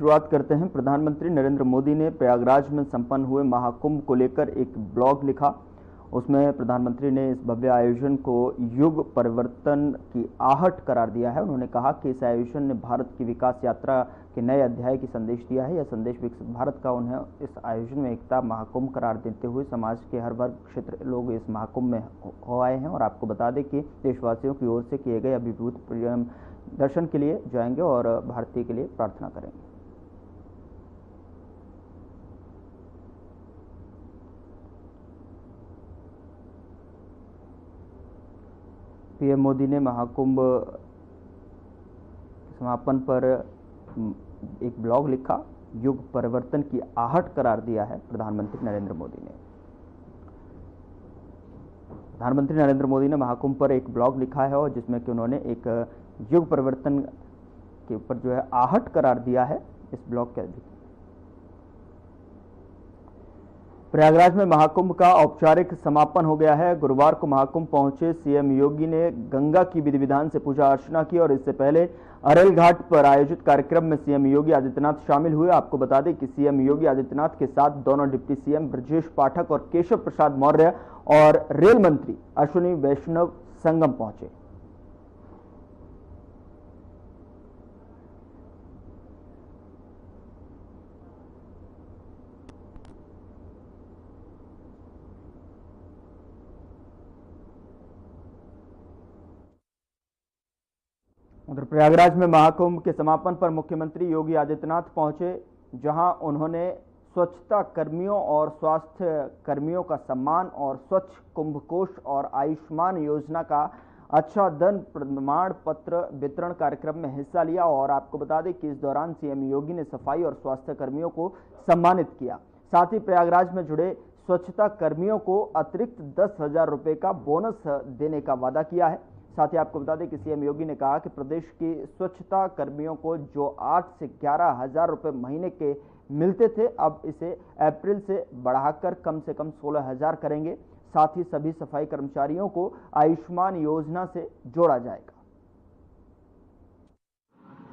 शुरुआत करते हैं। प्रधानमंत्री नरेंद्र मोदी ने प्रयागराज में संपन्न हुए महाकुंभ को लेकर एक ब्लॉग लिखा। उसमें प्रधानमंत्री ने इस भव्य आयोजन को युग परिवर्तन की आहट करार दिया है। उन्होंने कहा कि इस आयोजन ने भारत की विकास यात्रा के नए अध्याय की संदेश दिया है। यह संदेश विकसित भारत का उन्हें इस आयोजन में एकता महाकुंभ करार देते हुए समाज के हर वर्ग क्षेत्र लोग इस महाकुंभ में हो आए हैं। और आपको बता दें कि देशवासियों की ओर से किए गए अभिभूत दर्शन के लिए जाएंगे और भारतीय के लिए प्रार्थना करेंगे। पीएम मोदी ने महाकुंभ समापन पर एक ब्लॉग लिखा। युग परिवर्तन की आहट करार दिया है प्रधानमंत्री नरेंद्र मोदी ने। प्रधानमंत्री नरेंद्र मोदी ने महाकुंभ पर एक ब्लॉग लिखा है और जिसमें कि उन्होंने एक युग परिवर्तन के ऊपर जो है आहट करार दिया है। इस ब्लॉग के प्रयागराज में महाकुंभ का औपचारिक समापन हो गया है। गुरुवार को महाकुंभ पहुंचे सीएम योगी ने गंगा की विधि विधान से पूजा अर्चना की और इससे पहले अरेल घाट पर आयोजित कार्यक्रम में सीएम योगी आदित्यनाथ शामिल हुए। आपको बता दें कि सीएम योगी आदित्यनाथ के साथ दोनों डिप्टी सीएम ब्रजेश पाठक और केशव प्रसाद मौर्य और रेल मंत्री अश्विनी वैष्णव संगम पहुंचे। उधर प्रयागराज में महाकुंभ के समापन पर मुख्यमंत्री योगी आदित्यनाथ पहुंचे, जहां उन्होंने स्वच्छता कर्मियों और स्वास्थ्य कर्मियों का सम्मान और स्वच्छ कुंभ कोष और आयुष्मान योजना का अच्छा धन प्रमाण पत्र वितरण कार्यक्रम में हिस्सा लिया। और आपको बता दें कि इस दौरान सीएम योगी ने सफाई और स्वास्थ्य कर्मियों को सम्मानित किया। साथ ही प्रयागराज में जुड़े स्वच्छता कर्मियों को अतिरिक्त 10,000 रुपए का बोनस देने का वादा किया है। साथ ही आपको बता दें कि सीएम योगी ने कहा कि प्रदेश की स्वच्छता कर्मियों को जो 8 से 11,000 रुपए महीने के मिलते थे, अब इसे अप्रैल से बढ़ाकर कम से कम 16,000 करेंगे। साथ ही सभी सफाई कर्मचारियों को आयुष्मान योजना से जोड़ा जाएगा।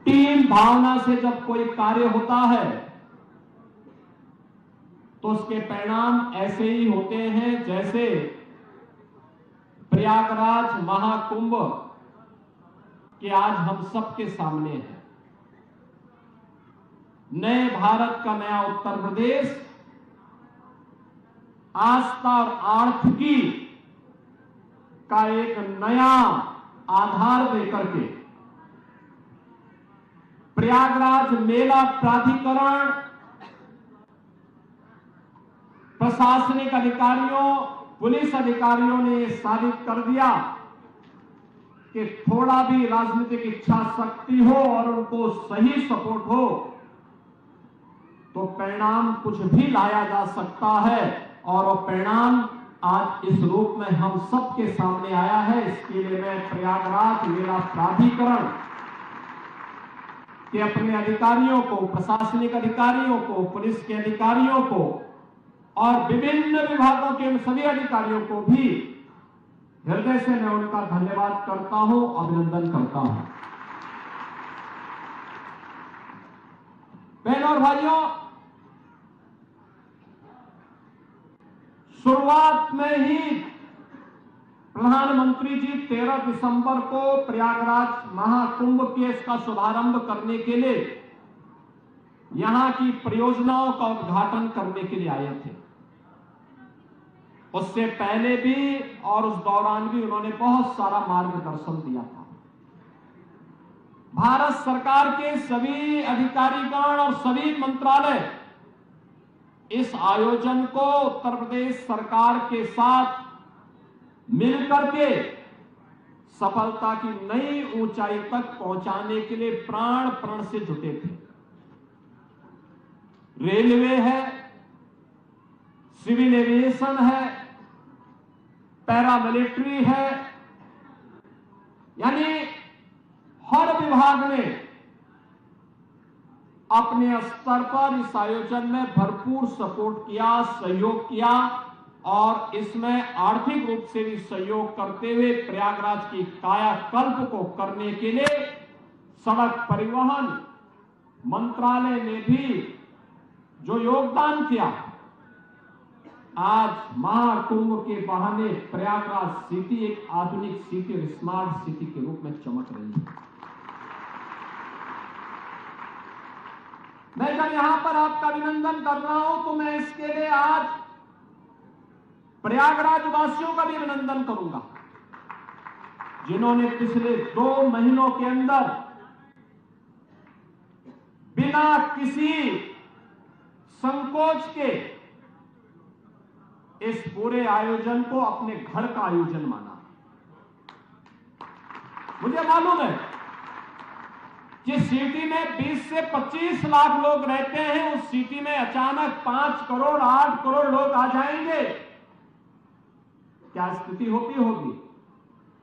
टीम भावना से जब कोई कार्य होता है तो उसके परिणाम ऐसे ही होते हैं जैसे प्रयागराज महाकुंभ के आज हम सबके सामने है। नए भारत का नया उत्तर प्रदेश आस्था और आर्थिकी का एक नया आधार देकर के प्रयागराज मेला प्राधिकरण, प्रशासनिक अधिकारियों, पुलिस अधिकारियों ने साबित कर दिया कि थोड़ा भी राजनीतिक इच्छा शक्ति हो और उनको सही सपोर्ट हो तो परिणाम कुछ भी लाया जा सकता है। और वो परिणाम आज इस रूप में हम सबके सामने आया है। इसके लिए मैं प्रयागराज मेला प्राधिकरण के अपने अधिकारियों को, प्रशासनिक अधिकारियों को, पुलिस के अधिकारियों को और विभिन्न विभागों के सभी अधिकारियों को भी हृदय से मैं उनका धन्यवाद करता हूं, अभिनंदन करता हूं। बहनों और भाइयों, शुरुआत में ही प्रधानमंत्री जी 13 दिसंबर को प्रयागराज महाकुंभ के इसका शुभारंभ करने के लिए यहां की परियोजनाओं का उद्घाटन करने के लिए आए थे। उससे पहले भी और उस दौरान भी उन्होंने बहुत सारा मार्गदर्शन दिया था। भारत सरकार के सभी अधिकारीगण और सभी मंत्रालय इस आयोजन को उत्तर प्रदेश सरकार के साथ मिलकर के सफलता की नई ऊंचाई तक पहुंचाने के लिए प्राण प्रण से जुटे थे। रेलवे है, सिविल एविएशन है, पैरामिलिट्री है, यानी हर विभाग ने अपने स्तर पर इस आयोजन में भरपूर सपोर्ट किया, सहयोग किया और इसमें आर्थिक रूप से भी सहयोग करते हुए प्रयागराज की कायाकल्प को करने के लिए सड़क परिवहन, मंत्रालय ने भी जो योगदान किया, आज महाकुंभ के बहाने प्रयागराज सिटी एक आधुनिक सिटी और स्मार्ट सिटी के रूप में चमक रही है। मैं जब यहां पर आपका अभिनंदन कर रहा हूं तो मैं इसके लिए आज प्रयागराज वासियों का भी अभिनंदन करूंगा, जिन्होंने पिछले 2 महीनों के अंदर बिना किसी संकोच के इस पूरे आयोजन को अपने घर का आयोजन माना। मुझे मालूम है जिस सिटी में 20 से 25 लाख लोग रहते हैं, उस सिटी में अचानक 5 करोड़ 8 करोड़ लोग आ जाएंगे, क्या स्थिति होगी।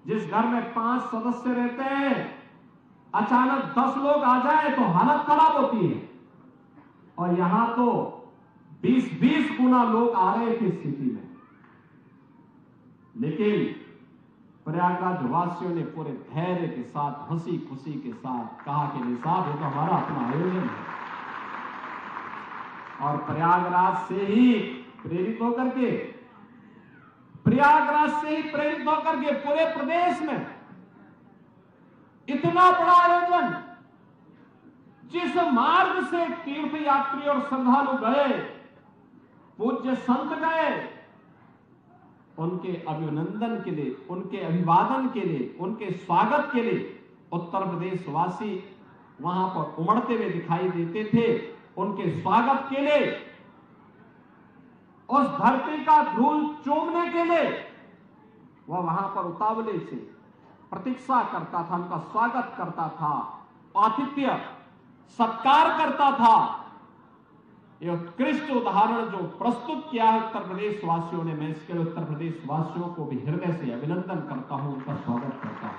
जिस घर में 5 सदस्य रहते हैं, अचानक 10 लोग आ जाए तो हालत खराब होती है। और यहां तो 20-20 गुना लोग आ रहे थे स्थिति में। लेकिन प्रयागराज वासियों ने पूरे धैर्य के साथ, हंसी खुशी के साथ कहा कि निसाब, ये तो हमारा अपना आयोजन है। और प्रयागराज से ही प्रेरित होकर के पूरे प्रदेश में इतना बड़ा आयोजन, जिस मार्ग से तीर्थ यात्री और श्रद्धालु गए, पूज्य संत गए, उनके अभिनंदन के लिए, उनके अभिवादन के लिए, उनके स्वागत के लिए उत्तर प्रदेश वासी वहां पर उमड़ते हुए दिखाई देते थे। उनके स्वागत के लिए, उस धरती का धूल चूमने के लिए वह वहां पर उतावले से प्रतीक्षा करता था, उनका स्वागत करता था, आतिथ्य सत्कार करता था। यह उत्कृष्ट उदाहरण जो प्रस्तुत किया है उत्तर प्रदेश वासियों ने, मैं इसके लिए उत्तर प्रदेश वासियों को भी हृदय से अभिनंदन करता हूं, उनका स्वागत करता हूं।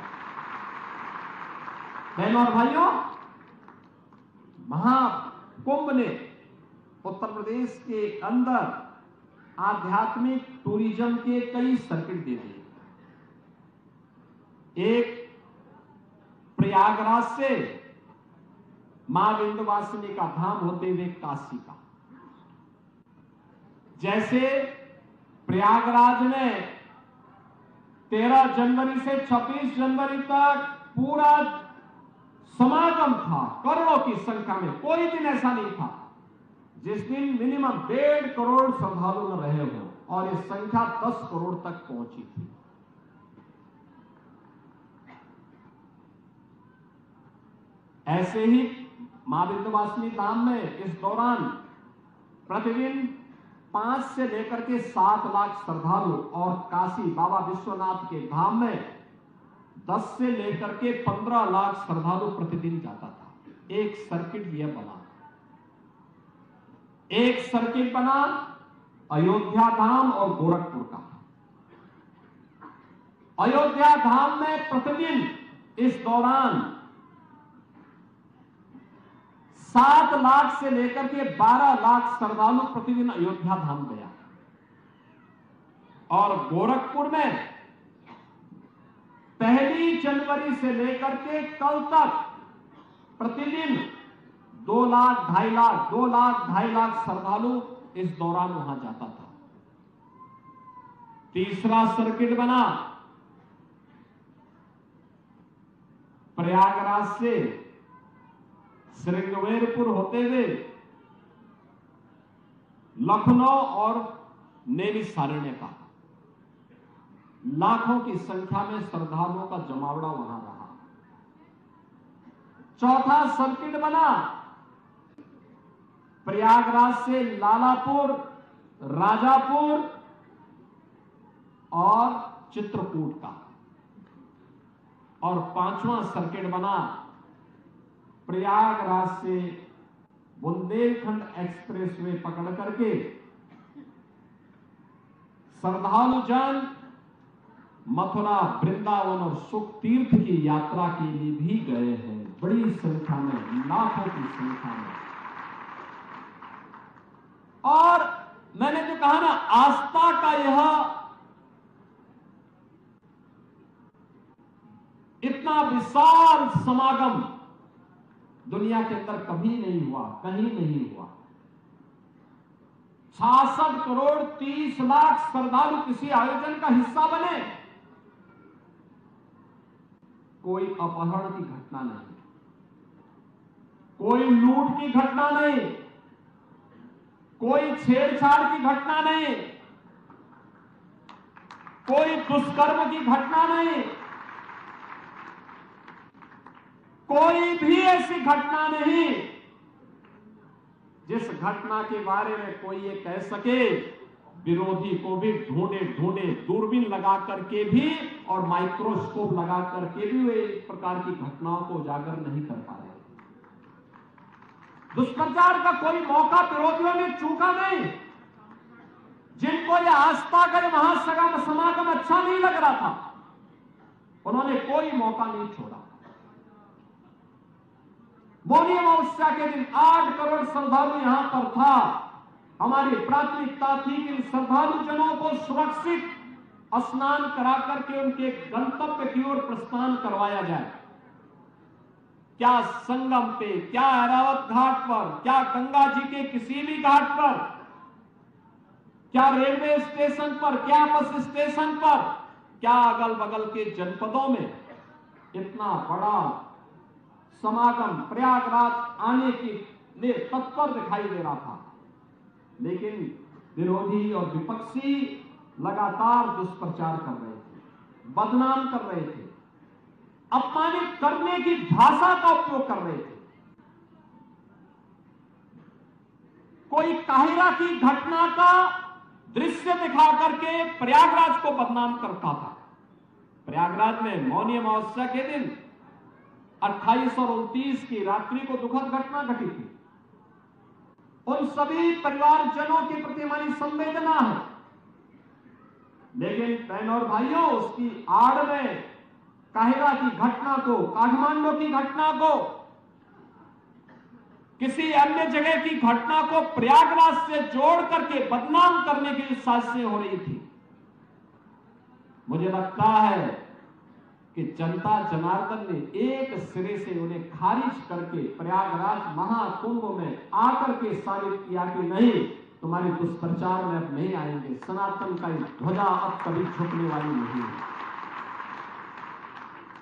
बहनों और भाइयों, महाकुंभ ने उत्तर प्रदेश के अंदर आध्यात्मिक टूरिज्म के कई सर्किट दे दिए। एक प्रयागराज से मां विंध्यवासिनी का धाम होते हुए काशी का, जैसे प्रयागराज में 13 जनवरी से 26 जनवरी तक पूरा समागम था, करोड़ों की संख्या में। कोई दिन ऐसा नहीं था जिस दिन मिनिमम 1.5 करोड़ श्रद्धालु न रहे हो, और ये संख्या 10 करोड़ तक पहुंची थी। ऐसे ही मां विंध्यवासिनी धाम में इस दौरान प्रतिदिन 5 से लेकर के 7 लाख श्रद्धालु, और काशी बाबा विश्वनाथ के धाम में 10 से लेकर के 15 लाख श्रद्धालु प्रतिदिन जाता था। एक सर्किट यह बना। एक सर्किट बना अयोध्या धाम और गोरखपुर का। अयोध्या धाम में प्रतिदिन इस दौरान 7 लाख से लेकर के 12 लाख श्रद्धालु प्रतिदिन अयोध्या धाम गया। और गोरखपुर में 1 जनवरी से लेकर के कल तक प्रतिदिन 2 लाख 2.5 लाख 2 लाख 2.5 लाख श्रद्धालु इस दौरान वहां जाता था। तीसरा सर्किट बना प्रयागराज से श्रृंगवेरपुर होते हुए लखनऊ और नैमिषारण्य का। लाखों की संख्या में श्रद्धालुओं का जमावड़ा वहां रहा। चौथा सर्किट बना प्रयागराज से लालापुर, राजापुर और चित्रकूट का। और 5वां सर्किट बना प्रयागराज से बुंदेलखंड एक्सप्रेसवे पकड़ करके श्रद्धालु जन मथुरा, वृंदावन और सुख तीर्थ की यात्रा के लिए भी गए हैं, बड़ी संख्या में, लाखों की संख्या में। और मैंने जो कहा ना, आस्था का यह इतना विशाल समागम दुनिया के अंदर कभी नहीं हुआ, कहीं नहीं हुआ। 66 करोड़ 30 लाख श्रद्धालु किसी आयोजन का हिस्सा बने। कोई अपहरण की घटना नहीं, कोई लूट की घटना नहीं, कोई छेड़छाड़ की घटना नहीं, कोई दुष्कर्म की घटना नहीं, कोई भी ऐसी घटना नहीं जिस घटना के बारे में कोई ये कह सके। विरोधी को भी ढूंढे ढूंढे दूरबीन लगा करके भी और माइक्रोस्कोप लगा करके भी वे इस प्रकार की घटनाओं को उजागर नहीं कर पा रहे। दुष्प्रचार का कोई मौका विरोधियों ने चूका नहीं। जिनको ये आस्था का महासमागम अच्छा नहीं लग रहा था, उन्होंने कोई मौका नहीं छोड़ा। मौनी अमावस्या के दिन 8 करोड़ श्रद्धालु यहां पर था। हमारी प्राथमिकता थी कि इन श्रद्धालु जनों को सुरक्षित स्नान करा करके उनके गंतव्य की ओर प्रस्थान करवाया जाए। क्या संगम पे, क्या ऐरावत घाट पर, क्या गंगा जी के किसी भी घाट पर, क्या रेलवे स्टेशन पर, क्या बस स्टेशन पर, क्या अगल बगल के जनपदों में इतना बड़ा समागम प्रयागराज आने की लिए तत्पर दिखाई दे रहा था। लेकिन विरोधी और विपक्षी लगातार दुष्प्रचार कर रहे थे, बदनाम कर रहे थे, अपमानित करने की भाषा का उपयोग कर रहे थे। कोई काहिरा की घटना का दृश्य दिखा करके प्रयागराज को बदनाम करता था। प्रयागराज में मौनी अमावस्या के दिन 28 और 29 की रात्रि को दुखद घटना घटी थी। उन सभी परिवारजनों के प्रति हमारी संवेदना है, लेकिन बहनों और भाइयों, उसकी आड़ में काहिरा की घटना को, काठमांडू की घटना को, किसी अन्य जगह की घटना को प्रयागराज से जोड़ करके बदनाम करने की साजिशें हो रही थी। मुझे लगता है कि जनता जनार्दन ने एक सिरे से उन्हें खारिज करके प्रयागराज महाकुंभ में आकर के साबित किया कि नहीं, तुम्हारे दुष्प्रचार में अब नहीं आएंगे। सनातन का ध्वजा अब कभी झुकने वाली नहीं है।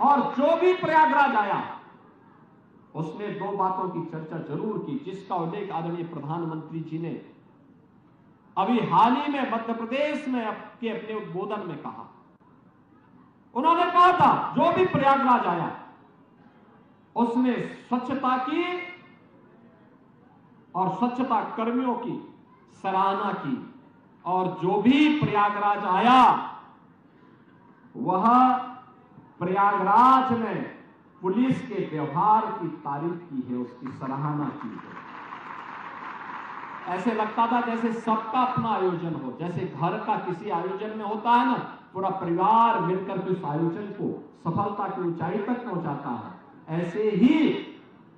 और जो भी प्रयागराज आया उसने 2 बातों की चर्चा जरूर की, जिसका उल्लेख आदरणीय प्रधानमंत्री जी ने अभी हाल ही में मध्य प्रदेश में अपने उद्बोधन में कहा। उन्होंने कहा था जो भी प्रयागराज आया उसने स्वच्छता की और स्वच्छता कर्मियों की सराहना की, और जो भी प्रयागराज आया वह प्रयागराज में पुलिस के व्यवहार की तारीफ की है, उसकी सराहना की है। ऐसे लगता था जैसे सबका अपना आयोजन हो, जैसे घर का किसी आयोजन में होता है ना, पूरा परिवार मिलकर के उस आयोजन को सफलता की ऊंचाई तक पहुंचाता है। ऐसे ही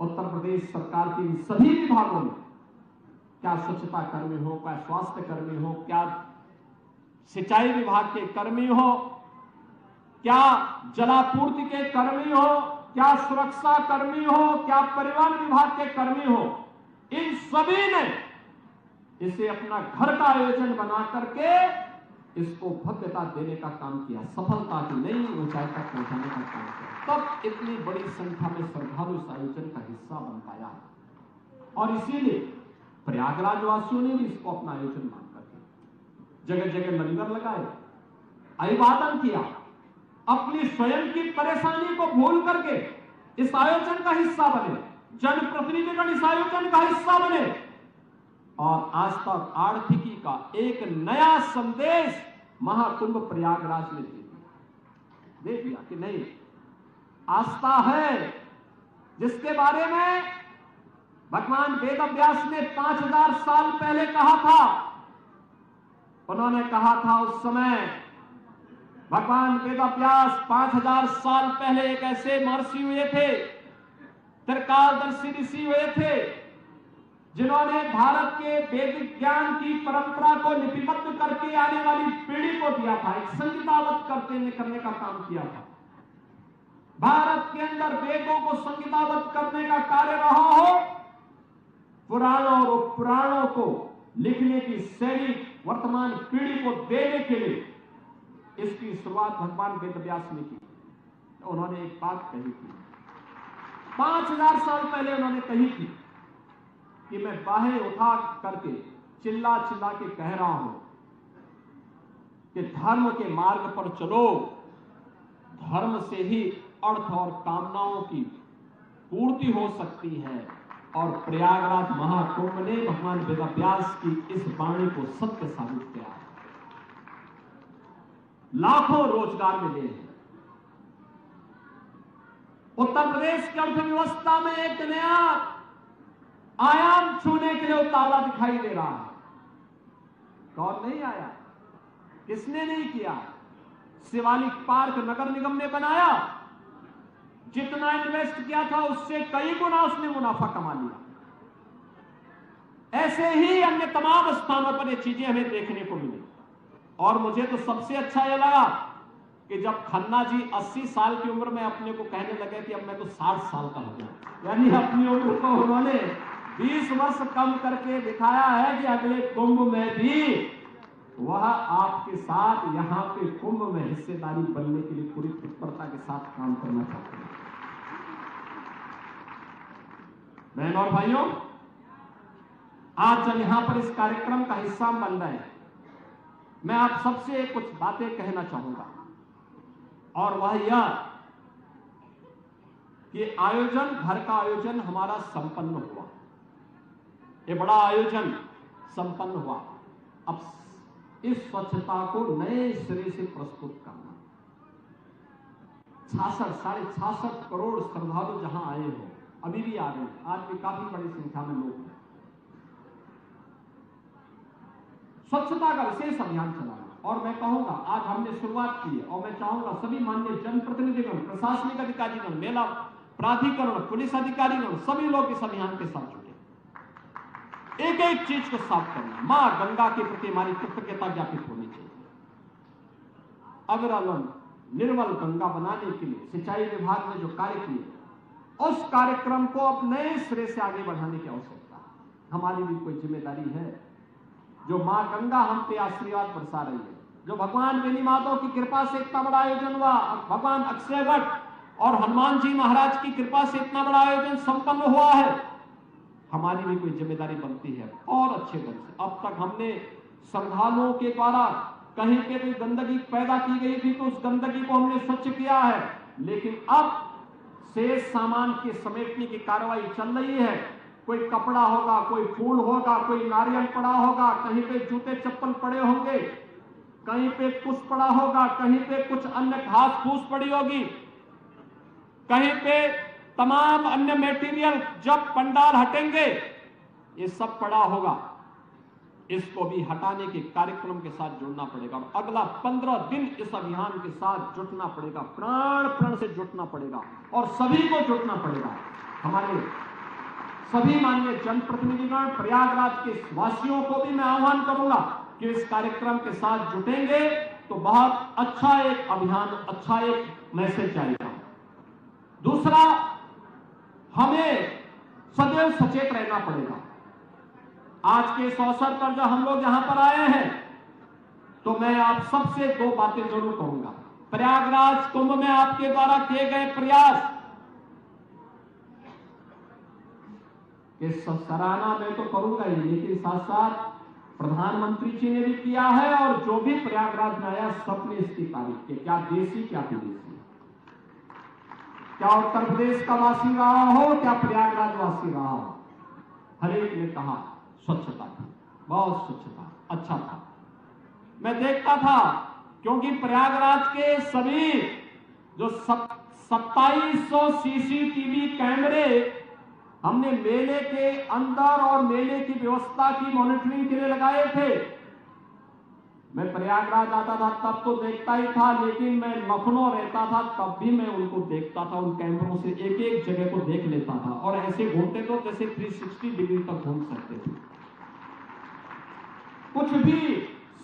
उत्तर प्रदेश सरकार के सभी विभागों में, क्या स्वच्छता कर्मी हो, क्या स्वास्थ्य कर्मी हो, क्या सिंचाई विभाग के कर्मी हो, क्या जलापूर्ति के कर्मी हो, क्या सुरक्षा कर्मी हो, क्या परिवहन विभाग के कर्मी हो, इन सभी ने इसे अपना घर का आयोजन बना करके इसको भव्यता देने का काम किया, सफलता की नई ऊंचाई तक पहुंचाने का काम किया। तब इतनी बड़ी संख्या में श्रद्धालु इस आयोजन का हिस्सा बन पाया, और इसीलिए प्रयागराज वासियों ने भी इसको अपना आयोजन मान करके जगह जगह लंगर लगाए, अभिवादन किया, अपनी स्वयं की परेशानी को भूल करके इस आयोजन का हिस्सा बने, जनप्रतिनिधिगण इस आयोजन का हिस्सा बने, और आज तक आर्थिकी का एक नया संदेश महाकुंभ प्रयागराज में दे दिया कि नहीं, आस्था है जिसके बारे में भगवान वेदव्यास ने 5000 साल पहले कहा था। उन्होंने कहा था उस समय भगवान वेदव्यास 5000 साल पहले एक ऐसे महर्षि हुए थे, त्रिकालदर्शी ऋषि हुए थे, जिन्होंने भारत के वैदिक ज्ञान की परंपरा को लिपिबद्ध करके आने वाली पीढ़ी को दिया था, एक संहिताबद्ध करने का काम किया था। भारत के अंदर वेदों को संहिताबद्ध करने का कार्य रहा हो, पुराणों और पुराणों को लिखने की शैली वर्तमान पीढ़ी को देने के लिए इसकी शुरुआत भगवान वेदव्यास ने की। तो उन्होंने एक बात कही थी, 5000 साल पहले उन्होंने कही थी कि मैं बाहें उठा करके चिल्ला चिल्ला के कह रहा हूं कि धर्म के मार्ग पर चलो, धर्म से ही अर्थ और कामनाओं की पूर्ति हो सकती है। और प्रयागराज महाकुंभ ने भगवान वेदव्यास की इस वाणी को सत्य साबित किया है। लाखों रोजगार मिले हैं। उत्तर प्रदेश की अर्थव्यवस्था में एक नया आयाम छूने के लिए उतावला दिखाई दे रहा है। कौन नहीं आया, किसने नहीं किया? शिवालिक पार्क नगर निगम ने बनाया, जितना इन्वेस्ट किया था उससे कई गुना उसने मुनाफा कमा लिया। ऐसे ही अन्य तमाम स्थानों पर ये चीजें हमें देखने को मिली। और मुझे तो सबसे अच्छा यह लगा कि जब खन्ना जी 80 साल की उम्र में अपने को कहने लगे कि अब मैं तो 60 साल का हो गया, यानी अपनी उम्र को उन्होंने 20 वर्ष कम करके दिखाया है कि अगले कुंभ में भी वह आपके साथ यहां पे कुंभ में हिस्सेदारी बनने के लिए पूरी तत्परता के साथ काम करना चाहते हैं। बहनों और भाइयों, आज जब यहां पर इस कार्यक्रम का हिस्सा बन रहे हैं, मैं आप सबसे कुछ बातें कहना चाहूंगा। और वह यह कि आयोजन, घर का आयोजन हमारा संपन्न हुआ, ये बड़ा आयोजन संपन्न हुआ। अब इस स्वच्छता को नए सिरे से प्रस्तुत करना, 66.5 करोड़ श्रद्धालु जहां आए हो, अभी भी आ रहे हैं, आज भी काफी बड़ी संख्या में लोग हैं। स्वच्छता का विशेष अभियान चलाना। और मैं कहूंगा आज हमने शुरुआत की है और मैं चाहूंगा सभी माननीय जनप्रतिनिधिगण, प्रशासनिक अधिकारीगण, मेला प्राधिकरण, पुलिस अधिकारीगण, सभी लोग इस अभियान के साथ जुटे। एक एक चीज को साफ करना। मां गंगा के प्रति हमारी कृतज्ञता ज्ञापित होनी चाहिए। अविरल निर्मल गंगा बनाने के लिए सिंचाई विभाग ने जो कार्य किए, उस कार्यक्रम को अब नए सिरे से आगे बढ़ाने की आवश्यकता है। हमारी भी कोई जिम्मेदारी है। जो मां गंगा हम पे आशीर्वाद बरसा रही है, जो भगवान बेनी माधव की कृपा से इतना बड़ा आयोजन हुआ, भगवान अक्षयवट और हनुमान जी महाराज की कृपा से इतना बड़ा आयोजन संपन्न हुआ है, हमारी भी कोई जिम्मेदारी बनती है और अच्छे ढंग से। अब तक हमने श्रद्धालुओं के द्वारा कहीं पे भी गंदगी पैदा की गई थी तो उस गंदगी को हमने स्वच्छ किया है, लेकिन अब शेष सामान के समेटने की कार्रवाई चल रही है। कोई कपड़ा होगा, कोई फूल होगा, कोई नारियल पड़ा होगा, कहीं पे जूते चप्पल पड़े होंगे, कहीं पे कुछ पड़ा होगा, कहीं पे कुछ अन्य घास फूस पड़ी होगी, कहीं पे तमाम अन्य मटेरियल जब पंडाल हटेंगे ये सब पड़ा होगा। इसको भी हटाने के कार्यक्रम के साथ जुड़ना पड़ेगा। अगला 15 दिन इस अभियान के साथ जुटना पड़ेगा, प्राण प्रण से जुटना पड़ेगा और सभी को जुटना पड़ेगा। हमारे सभी माननीय जनप्रतिनिधिगण, प्रयागराज के वासियों को भी मैं आह्वान करूंगा कि इस कार्यक्रम के साथ जुटेंगे तो बहुत अच्छा एक अभियान, अच्छा एक मैसेज जाएगा। दूसरा, हमें सदैव सचेत रहना पड़ेगा। आज के इस अवसर पर जब हम लोग यहां पर आए हैं तो मैं आप सबसे 2 बातें जरूर कहूंगा। प्रयागराज कुंभ में आपके द्वारा किए गए प्रयास कि सराहना मैं तो करूंगा ही, लेकिन साथ साथ प्रधानमंत्री जी ने भी किया है और जो भी प्रयागराज में आया सबने इसकी तारीफ की। क्या देसी क्या विदेशी, क्या उत्तर प्रदेश का वासी रहा हो, क्या प्रयागराज वासी रहा हो, हर एक ने कहा स्वच्छता थी, बहुत स्वच्छता, अच्छा था। मैं देखता था क्योंकि प्रयागराज के सभी जो 2700 सीसीटीवी कैमरे हमने मेले के अंदर और मेले की व्यवस्था की मॉनिटरिंग के लिए लगाए थे। मैं प्रयागराज आता था तब तो देखता ही था, लेकिन मैं लखनऊ रहता था तब भी मैं उनको देखता था, उन कैमरों से एक एक जगह को देख लेता था और ऐसे घूमते तो जैसे 360 डिग्री तक घूम सकते थे। कुछ भी,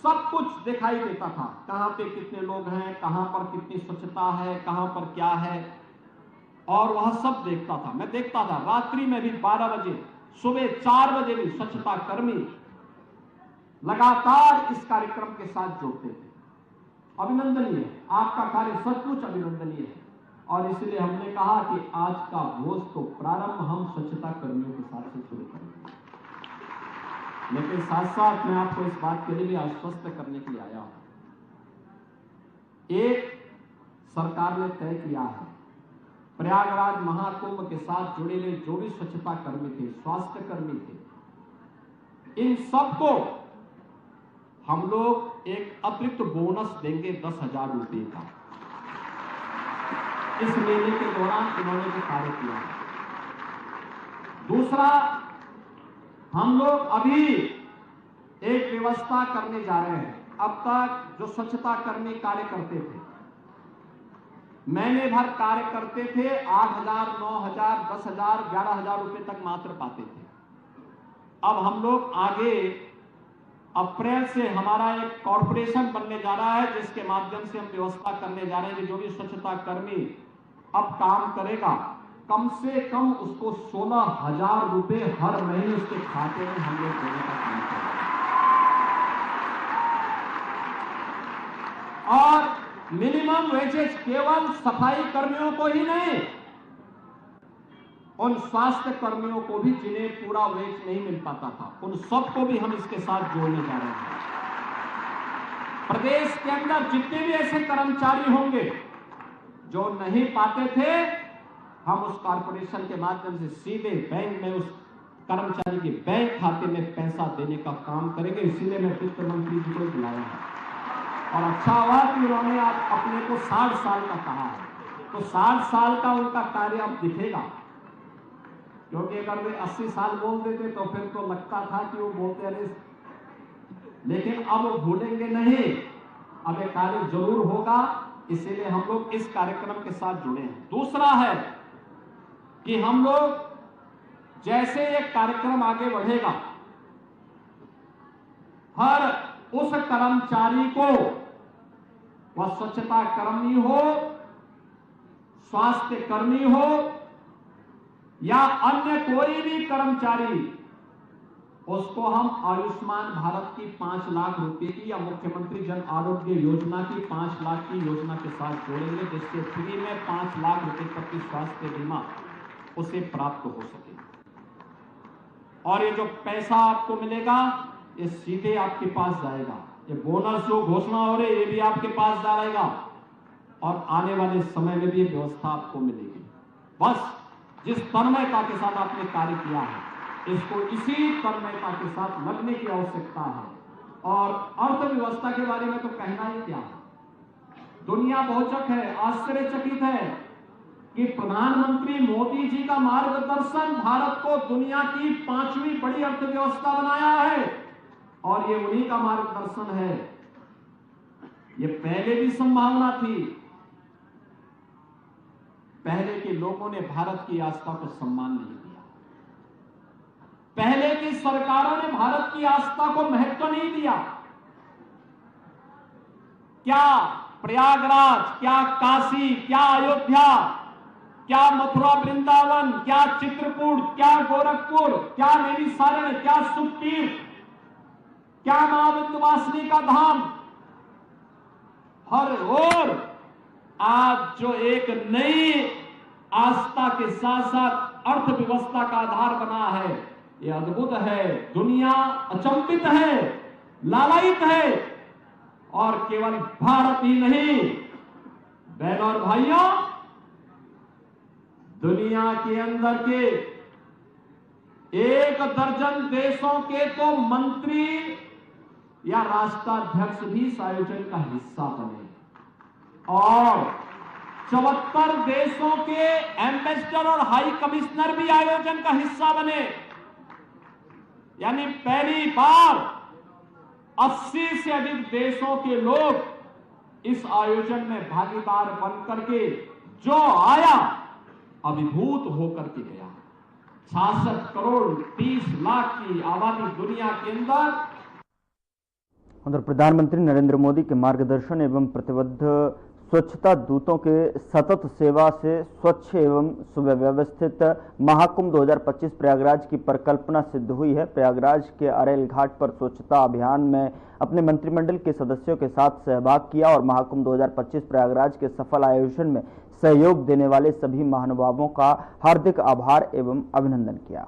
सब कुछ दिखाई देता था, कहां पे कितने लोग हैं, कहां पर कितनी स्वच्छता है, कहां पर क्या है। और वह सब देखता था। मैं देखता था रात्रि में भी 12 बजे, सुबह 4 बजे भी स्वच्छता कर्मी लगातार इस कार्यक्रम के साथ जुड़ते थे। अभिनंदनीय है, आपका कार्य सचमुच अभिनंदनीय है। और इसलिए हमने कहा कि आज का भोज तो प्रारंभ हम स्वच्छता कर्मियों के साथ से शुरू करेंगे। लेकिन साथ साथ मैं आपको इस बात के लिए भी आश्वस्त करने के लिए आया हूं। एक सरकार ने तय किया है, प्रयागराज महाकुंभ के साथ जुड़े हुए जो भी स्वच्छता कर्मी थे, स्वास्थ्य कर्मी थे, इन सबको हम लोग एक अतिरिक्त बोनस देंगे 10,000 रुपए का। इस महीने के दौरान इन्होंने जो कार्य किया है। दूसरा, हम लोग अभी एक व्यवस्था करने जा रहे हैं। अब तक जो स्वच्छता कर्मी कार्य करते थे, महीने भर कार्य करते थे, 8,000, 9,000, 10,000, 11,000 रुपए तक मात्र पाते थे। अब हम लोग आगे अप्रैल से हमारा एक कॉर्पोरेशन बनने जा रहा है, जिसके माध्यम से हम व्यवस्था करने जा रहे हैं कि जो भी स्वच्छता कर्मी अब काम करेगा, कम से कम उसको 16,000 रुपए हर महीने उसके खाते में हम लोग देने का काम करेंगे। और मिनिमम वेजेज केवल सफाई कर्मियों को ही नहीं, उन स्वास्थ्य कर्मियों को भी जिन्हें पूरा वेज नहीं मिल पाता था, उन सबको भी हम इसके साथ जोड़ने जा रहे हैं। प्रदेश के अंदर जितने भी ऐसे कर्मचारी होंगे जो नहीं पाते थे, हम उस कॉर्पोरेशन के माध्यम से सीधे बैंक में उस कर्मचारी के बैंक खाते में पैसा देने का काम करेंगे। इसीलिए मैं वित्त मंत्री जी को बुलाया है। और अच्छा हुआ कि उन्होंने अपने को 60 साल का कहा है, तो 60 साल का उनका कार्य अब दिखेगा। क्योंकि अगर वे 80 साल बोल देते तो फिर तो लगता था कि वो बोलते रहे, लेकिन अब वो भूलेंगे नहीं, अब ये कार्य जरूर होगा। इसीलिए हम लोग इस कार्यक्रम के साथ जुड़े हैं। दूसरा है कि हम लोग जैसे ये कार्यक्रम आगे बढ़ेगा, हर उस कर्मचारी को, वह स्वच्छता कर्मी हो, स्वास्थ्य कर्मी हो या अन्य कोई भी कर्मचारी, उसको हम आयुष्मान भारत की 5 लाख रुपए की या मुख्यमंत्री जन आरोग्य योजना की 5 लाख की योजना के साथ जोड़ेंगे, जिससे फ्री में 5 लाख रुपए तक की स्वास्थ्य बीमा उसे प्राप्त हो सके। और ये जो पैसा आपको मिलेगा, ये सीधे आपके पास जाएगा। ये बोनस जो घोषणा हो रही है, ये भी आपके पास जाएगा और आने वाले समय में भी ये व्यवस्था आपको मिलेगी। बस जिस तन्मयता के साथ आपने कार्य किया है, इसको इसी तन्मयता के साथ लगने की आवश्यकता है। और अर्थव्यवस्था के बारे में तो कहना ही क्या है, दुनिया बहुचक है, आश्चर्यचकित है कि प्रधानमंत्री मोदी जी का मार्गदर्शन भारत को दुनिया की 5वीं बड़ी अर्थव्यवस्था बनाया है। और ये उन्हीं का मार्गदर्शन है। ये पहले भी संभावना थी, पहले के लोगों ने भारत की आस्था को सम्मान नहीं दिया, पहले की सरकारों ने भारत की आस्था को महत्व नहीं दिया। क्या प्रयागराज, क्या काशी, क्या अयोध्या, क्या मथुरा वृंदावन, क्या चित्रकूट, क्या गोरखपुर, क्या नैमिषारण्य, क्या सुखतीर्थ, क्या मां विंध्यवासिनी का धाम, हर ओर आज जो एक नई आस्था के साथ साथ अर्थव्यवस्था का आधार बना है, ये अद्भुत है। दुनिया अचंभित है, लालायित है। और केवल भारत ही नहीं, बहनों और भाइयों, दुनिया के अंदर के 1 दर्जन देशों के तो मंत्री या राष्ट्राध्यक्ष भी इस आयोजन का हिस्सा बने और 74 देशों के एम्बेसडर और हाई कमिश्नर भी आयोजन का हिस्सा बने। यानी पहली बार 80 से अधिक देशों के लोग इस आयोजन में भागीदार बनकर के जो आया, अभिभूत होकर के गया। 66 करोड़ 30 लाख की आबादी दुनिया के अंदर। प्रधानमंत्री नरेंद्र मोदी के मार्गदर्शन एवं प्रतिबद्ध स्वच्छता दूतों के सतत सेवा से स्वच्छ एवं सुव्यवस्थित महाकुंभ 2025 प्रयागराज की परिकल्पना सिद्ध हुई है। प्रयागराज के अरेल घाट पर स्वच्छता अभियान में अपने मंत्रिमंडल के सदस्यों के साथ सहभाग किया और महाकुंभ 2025 प्रयागराज के सफल आयोजन में सहयोग देने वाले सभी महानुभावों का हार्दिक आभार एवं अभिनंदन किया।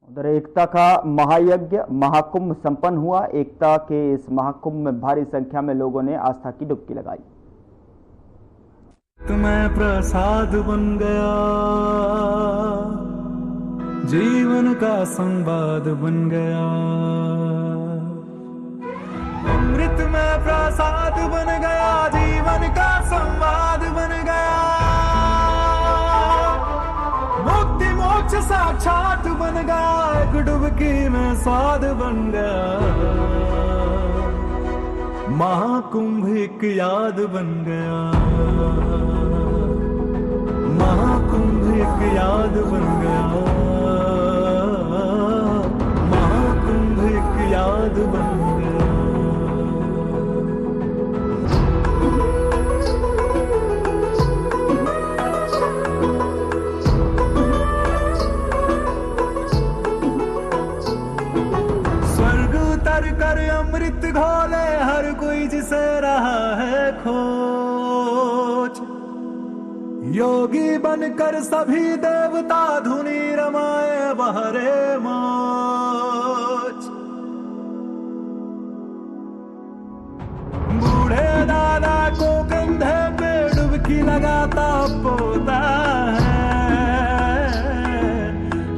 उधर एकता का महायज्ञ महाकुंभ संपन्न हुआ। एकता के इस महाकुंभ में भारी संख्या में लोगों ने आस्था की डुबकी लगाई। मैं प्रसाद बन गया, जीवन का संवाद बन गया। अमृत में प्रसाद बन गया, जीवन का संवाद बन गया। मुक्ति मोक्ष साक्षात बन गया, एक डुबकी में स्वाद बन गया। महाकुंभ एक याद बन गया, महाकुंभ एक याद बन गया, महाकुंभ एक याद बन गया। स्वर्ग उतर कर अमृत घोले हर कोई जिसे रहा है खोज। योगी बनकर सभी देवता धुनी रमाए बहरे मौज। बूढ़े दादा को कंधे पे डुबकी लगाता पोता है।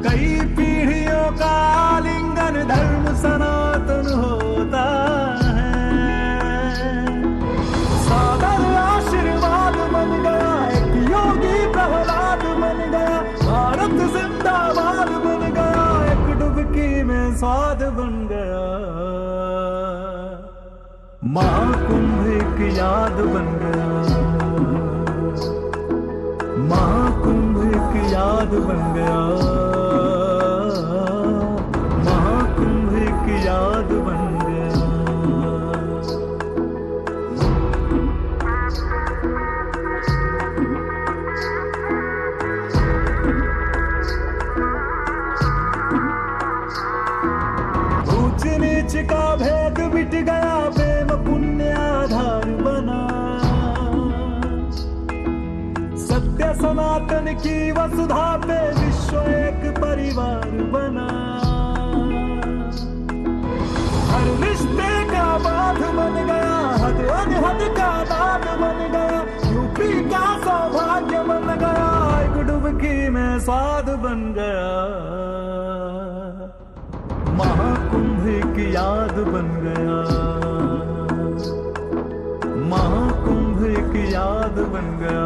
कई पीढ़ियों का आलिंगन धर्म सनातन होता है। सागर आशीर्वाद बन गया, एक योगी प्रहलाद बन गया। भारत जिंदाबाद बन गया, एक डुबकी में स्वाद बन गया। महाकुंभ एक याद बन गया, महाकुंभ एक याद बन गया, महाकुंभ एक याद बन गया। ऊंच नीच का भेद मिट गया, प्रेम पुण्य आधार बना। सत्य सनातन की वसुधा पे विश्व एक परिवार बना। हर रिश्ते का बाध बन गया, हद अनहद का दाद बन गया। यूपी का सौभाग्य बन गया, एक डुबकी में स्वाद बन गया। महाकुंभ एक याद बन गया, महाकुंभ एक याद बन गया।